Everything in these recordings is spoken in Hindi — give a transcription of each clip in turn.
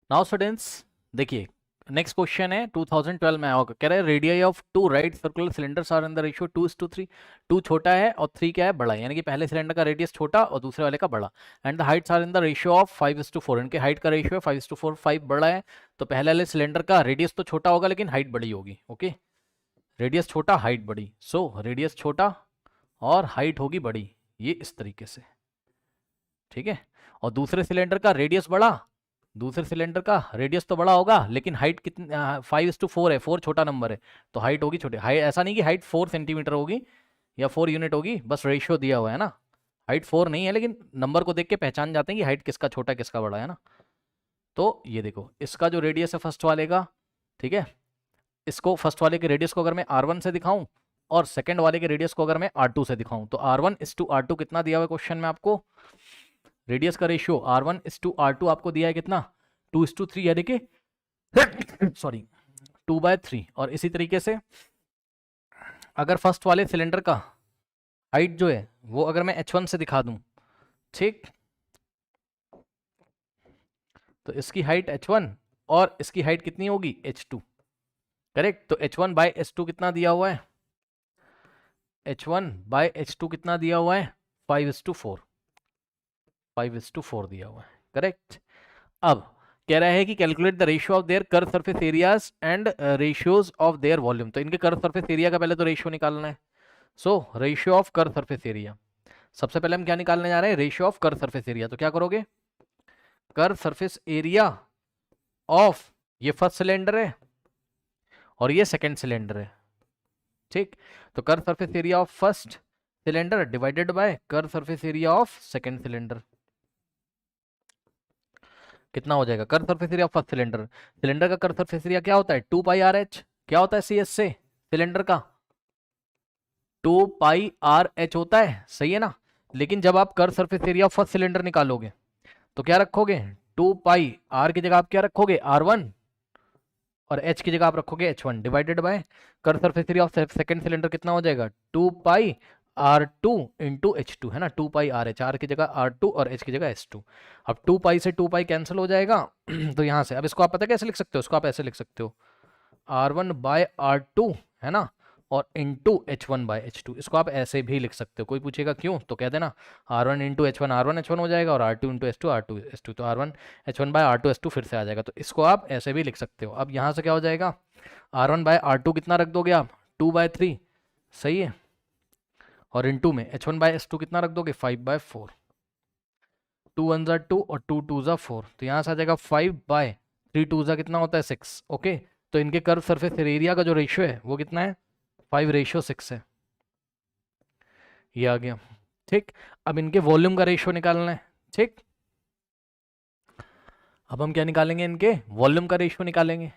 नाउ स्टूडेंट्स देखिए, नेक्स्ट क्वेश्चन है 2012 में होगा, कह रहे हैं radii of two right circular cylinders are in the ratio 2:3। 2 छोटा है और 3 क्या है, बड़ा है, यानी कि पहले सिलेंडर का रेडियस छोटा और दूसरे वाले का बड़ा। And the heights are in the ratio of 5:4। इनके हाइट का रेशियो है 5:4, 5 बड़ा है तो पहले वाले सिलेंडर का रेडियस तो छोटा होगा लेकिन हाइट बड़ी होगी। ओके, रेडियस छोटा हाइट बड़ी, सो रेडियस छोटा और हाइट होगी बड़ी, ये इस तरीके से, ठीक है। और दूसरे सिलेंडर का रेडियस बड़ा, दूसरे सिलेंडर का रेडियस तो बड़ा होगा लेकिन हाइट कितनी, 5:4 है, 4 छोटा नंबर है तो हाइट होगी छोटी। हाइट ऐसा नहीं कि हाइट 4 सेंटीमीटर होगी या 4 यूनिट होगी, बस रेशियो दिया हुआ है ना, हाइट 4 नहीं है लेकिन नंबर को देख के पहचान जाते हैं कि हाइट किसका छोटा किसका बड़ा है ना। तो ये देखो, इसका जो रेडियस है फर्स्ट वाले का, ठीक है, इसको फर्स्ट वाले के रेडियस को अगर मैं R1 से दिखाऊं और सेकंड वाले के रेडियस को अगर मैं R2 से दिखाऊं तो R1:R2 कितना दिया हुआ है क्वेश्चन में आपको, रेडियस का रेशियो R1:R2 आपको दिया है कितना, 2:3, यानी कि सॉरी 2/3। और इसी तरीके से अगर फर्स्ट वाले सिलेंडर का हाइट जो है वो अगर मैं H1 से दिखा दूं, ठीक, तो इसकी हाइट H1 और इसकी हाइट कितनी होगी, H2, करेक्ट। तो H1/H2 कितना दिया हुआ है, H1/H2 कितना दिया हुआ है, 5:4, 5:4 दिया हुआ है, करेक्ट। अब कह रहा है कि calculate the ratio of their curve surface areas and ratios of their volume. तो इनके कर्व सरफेस एरिया का पहले तो रेशियो निकालना है। So ratio of curve surface area, सबसे पहले हम क्या निकालने जा रहे हैं, ratio of curve surface area. तो क्या करोगे, कर्व सरफेस एरिया ऑफ, ये फर्स्ट सिलेंडर है और ये सेकंड सिलेंडर है, ठीक। तो curve surface area of first cylinder divided by curve surface area of second cylinder, कितना हो जाएगा, curve surface area of first cylinder, cylinder का कर्व सरफेस एरिया क्या होता है, 2πRh। क्या होता है CS से सिलेंडर का, 2πRh होता है, सही है ना। लेकिन जब आप curve surface area of first cylinder निकालोगे तो क्या रखोगे, 2πR की जगह आप क्या रखोगे, R1, और H की जगह आप रखोगे H1 divided by curve surface area of second cylinder, कितना हो जाएगा, 2πR2 इंटू H2, है ना, 2πRh, R की जगह R2 और H की जगह H2। अब 2π से 2π कैंसिल हो जाएगा तो यहाँ से अब इसको आप पता कैसे लिख सकते हो, इसको आप ऐसे लिख सकते हो, R1/R2, है ना, और इंटू H1/H2, इसको आप ऐसे भी लिख सकते हो। कोई पूछेगा क्यों तो कह देना R1 into H1 R1 H1 हो जाएगा और R2 into S2 R2 S2, तो R1 H1/R2 S2 फिर से आ जाएगा। तो इसको आप ऐसे भी लिख सकते हो। अब यहाँ से क्या हो जाएगा, R1/R2 कितना रख दोगे आप, 2/3, सही है, और इंटू में H1/S2 कितना रख दोगे, 5/4, 2 1 2 और 2 2 4, तो यहाँ से आ जाएगा 5/3, 2 कितना होता है 6। ओके, तो इनके कर्व सरफेस एरिया का जो रेशियो है वो कितना है, 5:6 है, ये आ गया, ठीक। अब इनके वॉल्यूम का रेशियो निकालना है, ठीक। अब हम क्या निकालेंगे, इनके वॉल्यूम का रेशियो निकालेंगे,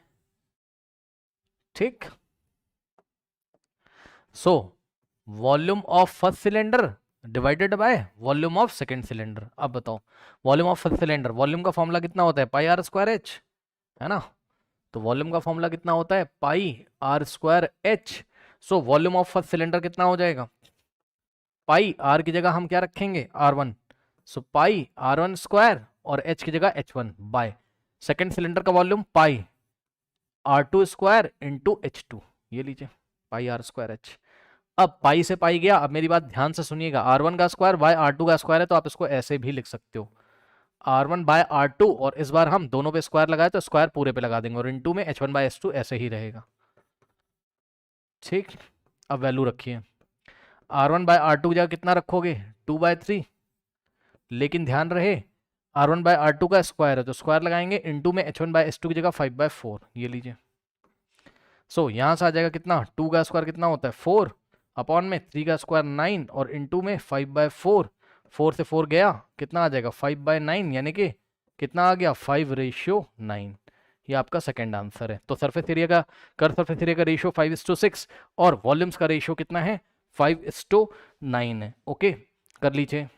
ठीक। So volume of first cylinder divided by volume of second cylinder. अब बताओ, volume of first cylinder, volume का फॉर्मूला कितना होता है, πr²h, है ना। तो वॉल्यूम का फॉर्मूला कितना होता है, πr²h। So volume of first cylinder कितना हो जाएगा, पाई आर की जगह हम क्या रखेंगे, R1, सो पाई R1² और H की जगह H1 बाय सेकंड सिलेंडर का वॉल्यूम पाई R2² इंटू H2, ये लीजिए πr²h। अब पाई से पाई गया, अब मेरी बात ध्यान से सुनिएगा, R1 का स्क्वायर बाय R2 का स्क्वायर है तो आप इसको ऐसे भी लिख सकते हो, R1/R2, और इस बार हम दोनों पे स्क्वायर लगाए तो स्क्वायर पूरे पे लगा देंगे और इंटू में H1/S2 ऐसे ही रहेगा, ठीक। अब वैल्यू रखिए, R1/R2 की जगह कितना रखोगे, 2/3, लेकिन ध्यान रहे R1/R2 का स्क्वायर है तो स्क्वायर लगाएंगे, इंटू में H1/S2 की जगह 5/4, ये लीजिए। सो यहां से आ जाएगा कितना, 2 का स्क्वायर कितना होता है 4, अपॉन में 3 का स्क्वायर 9, और इंटू में 5/4, 4 से 4 गया, कितना आ जाएगा 5/9, यानी कि कितना आ गया 5:9। ये आपका सेकंड आंसर है। तो सरफेस एरिया का, कर्व सरफेस एरिया का रेशियो 5:6 और वॉल्यूम्स का रेशियो कितना है, 5:9 है। ओके, कर लीजिए।